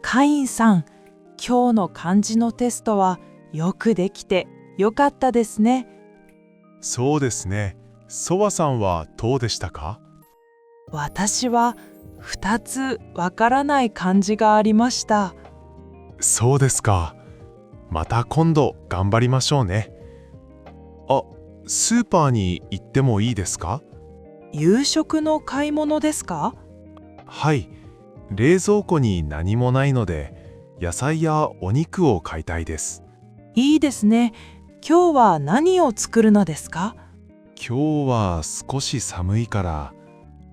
カインさん、今日の漢字のテストはよくできてよかったですね。そうですね。ソワさんはどうでしたか？私は2つわからない漢字がありました。そうですか。また今度頑張りましょうね。あ、スーパーに行ってもいいですか？夕食の買い物ですか？はい。冷蔵庫に何もないので、野菜やお肉を買いたいです。いいですね。今日は何を作るのですか？今日は少し寒いから、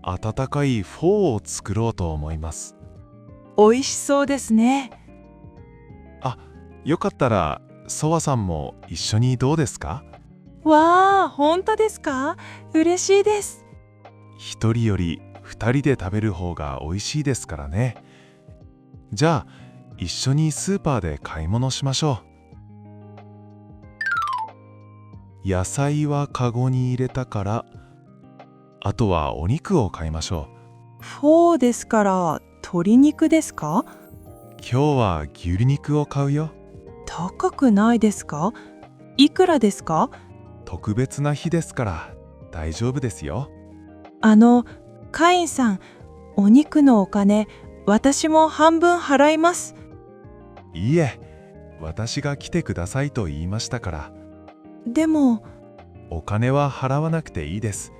温かいフォーを作ろうと思います。美味しそうですね。あ、よかったら、ソワさんも一緒にどうですか？わあ、本当ですか？嬉しいです。一人より二人で食べる方が美味しいですからね。じゃあ、一緒にスーパーで買い物しましょう。野菜はカゴに入れたから、あとはお肉を買いましょフォーですから鶏肉ですか？う。今日は牛肉を買うよ。高くないですか？いくらですか？特別な日ですから大丈夫ですよ。カインさん、お肉のお金、私も半分払います。いいえ、私が来てくださいと言いましたから、でも、お金は払わなくていいです。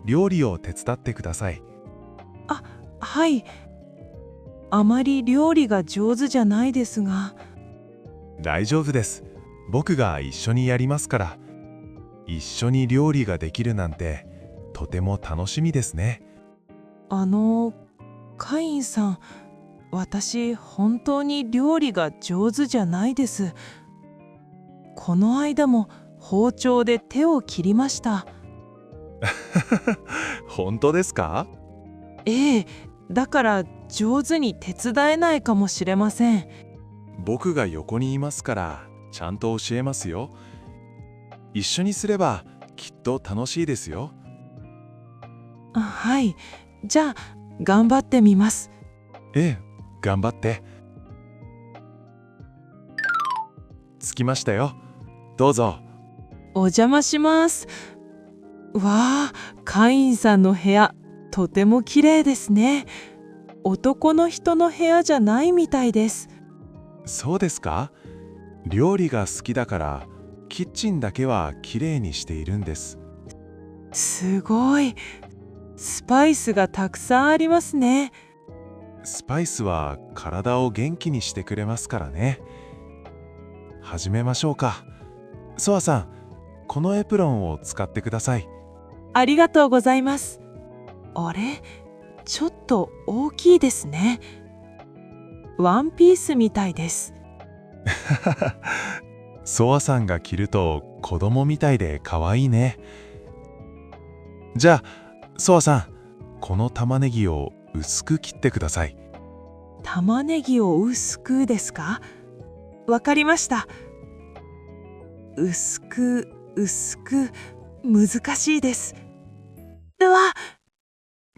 料理を手伝ってください。はい。あまり料理が上手じゃないですが。大丈夫です。僕が一緒にやりますから。一緒に料理ができるなんてとても楽しみですね。カインさん、私本当に料理が上手じゃないです。この間も包丁で手を切りました。本当ですか？ええ、だから上手に手伝えないかもしれません。僕が横にいますからちゃんと教えますよ。一緒にすればきっと楽しいですよ。はい。じゃあ、頑張ってみます。ええ、頑張って。着きましたよ。どうぞ。お邪魔します。わあ、カインさんの部屋、とても綺麗ですね。男の人の部屋じゃないみたいです。そうですか？料理が好きだからキッチンだけはきれいにしているんです。すごい。スパイスがたくさんありますね。スパイスは体を元気にしてくれますからね。始めましょうか。ソワさん、このエプロンを使ってください。ありがとうございます。あれ、ちょっと大きいですね。ワンピースみたいです。ソワさんが着ると子供みたいで可愛いね。じゃあ、ソワさん、この玉ねぎを薄く切ってください。玉ねぎを薄くですか？わかりました。薄く、薄く、難しいです。うわ、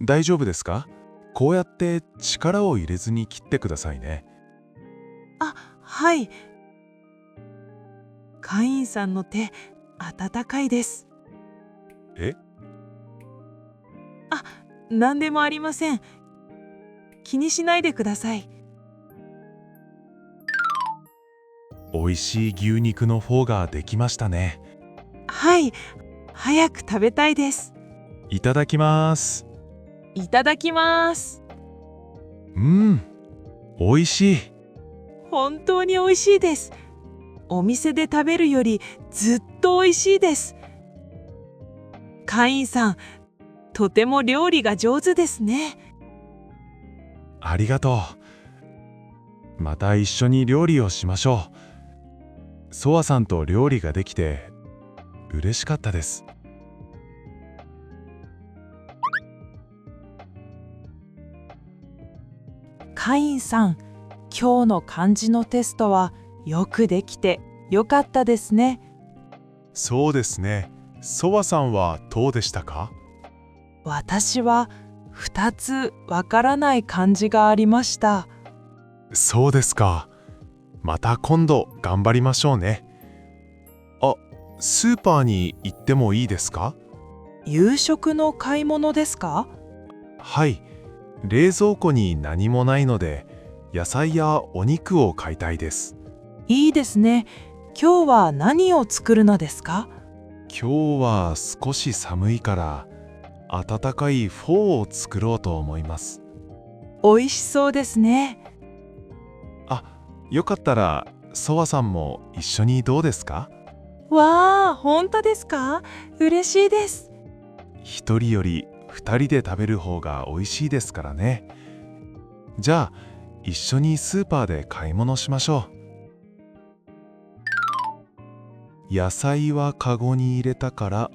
大丈夫ですか？こうやって力を入れずに切ってくださいね。はい。カインさんの手、温かいです。え？何でもありません。気にしないでください。美味しい牛肉のフォーができましたね。はい、早く食べたいです。いただきます。いただきます。美味しい。本当に美味しいです。お店で食べるよりずっと美味しいです。カインさん、とても料理が上手ですね。ありがとう。また一緒に料理をしましょう。ソワさんと料理ができて嬉しかったです。カインさん、今日の漢字のテストはよくできてよかったですね。そうですね。ソワさんはどうでしたか？私は2つわからない漢字がありました。そうですか。また今度頑張りましょうね。あ、スーパーに行ってもいいですか？夕食の買い物ですか？はい。冷蔵庫に何もないので、野菜やお肉を買いたいです。いいですね。今日は何を作るのですか？今日は少し寒いから、温かいフォーを作ろうと思います。美味しそうですね。あ、よかったら、ソワさんも一緒にどうですか？わあ、本当ですか？嬉しいです。一人より二人で食べる方が美味しいですからね。じゃあ、一緒にスーパーで買い物しましょう。野菜はカゴに入れたから、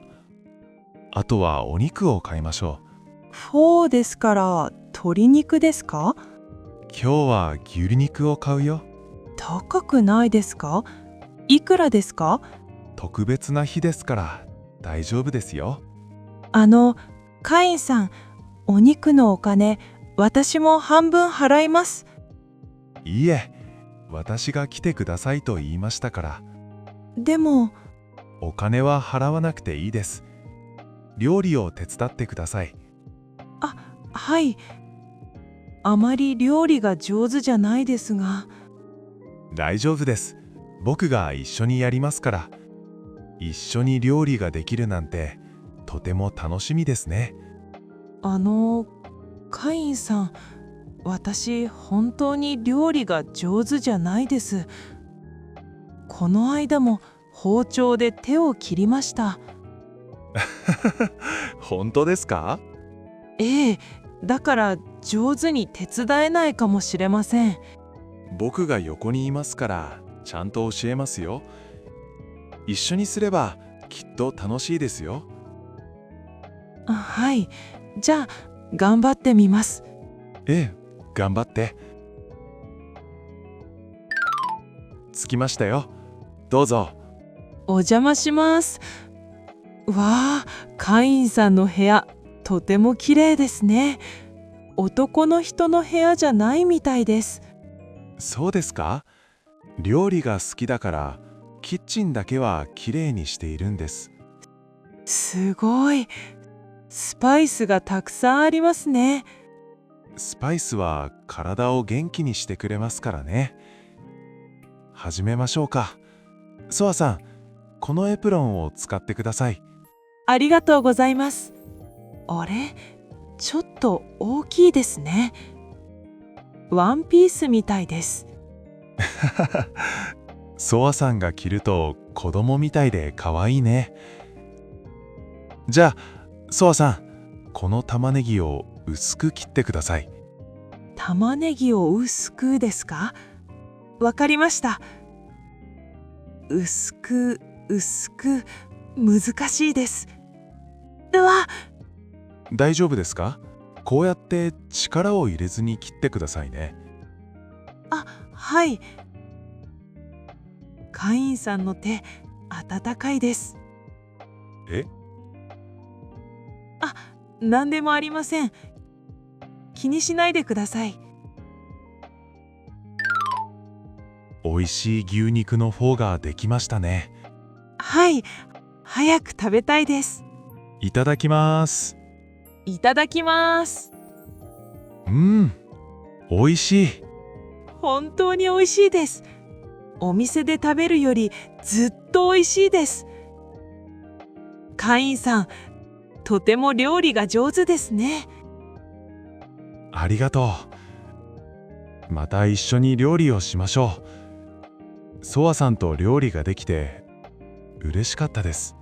あとはお肉を買いましょフォーですから鶏肉ですか？う。今日は牛肉を買うよ。高くないですか？いくらですか？特別な日ですから大丈夫ですよ。カインさん、お肉のお金、私も半分払います。いいえ、私が来てくださいと言いましたから、でも、お金は払わなくていいです。料理を手伝ってください。はい。あまり料理が上手じゃないですが。大丈夫です。僕が一緒にやりますから。一緒に料理ができるなんてとても楽しみですね。カインさん、私本当に料理が上手じゃないです。この間も包丁で手を切りました。本当ですか？ええ、だから上手に手伝えないかもしれません。僕が横にいますからちゃんと教えますよ。一緒にすればきっと楽しいですよ。はい。じゃあ、頑張ってみます。ええ、頑張って。着きましたよ。どうぞ。お邪魔します。わあ、カインさんの部屋、とても綺麗ですね。男の人の部屋じゃないみたいです。そうですか？料理が好きだからキッチンだけはきれいにしているんです。すごい。スパイスがたくさんありますね。スパイスは体を元気にしてくれますからね。始めましょうか。ソワさん、このエプロンを使ってください。ありがとうございます。あれ、ちょっと大きいですね。ワンピースみたいです。ソワさんが着ると子供みたいで可愛いね。じゃあ、ソワさん、この玉ねぎを薄く切ってください。玉ねぎを薄くですか？わかりました。薄く、薄く、難しいです。うわ、大丈夫ですか？こうやって力を入れずに切ってくださいね。はい。カインさんの手、温かいです。え？何でもありません。気にしないでください。美味しい牛肉のフォーができましたね。はい、早く食べたいです。いただきます。いただきます。美味しい。本当に美味しいです。お店で食べるよりずっと美味しいです。カインさん、とても料理が上手ですね。ありがとう。また一緒に料理をしましょう。ソワさんと料理ができて嬉しかったです。